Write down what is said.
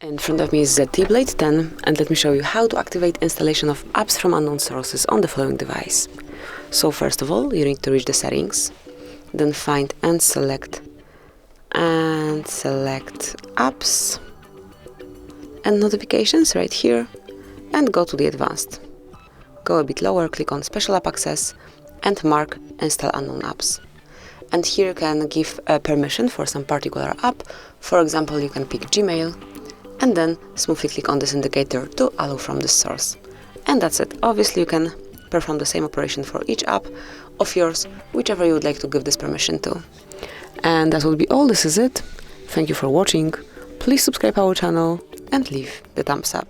In front of me is ZTE Blade 10, and let me show you how to activate installation of apps from unknown sources on the following device. So first of all, you need to reach the settings, then find and select apps and notifications right here, and go to the advanced. Go a bit lower, click on special app access and mark install unknown apps. And here you can give permission for some particular app. For example, you can pick Gmail, and then smoothly click on this indicator to allow from this source. And that's it. Obviously you can perform the same operation for each app of yours, whichever you would like to give this permission to. And that will be all. This is it. Thank you for watching. Please subscribe our channel and leave the thumbs up.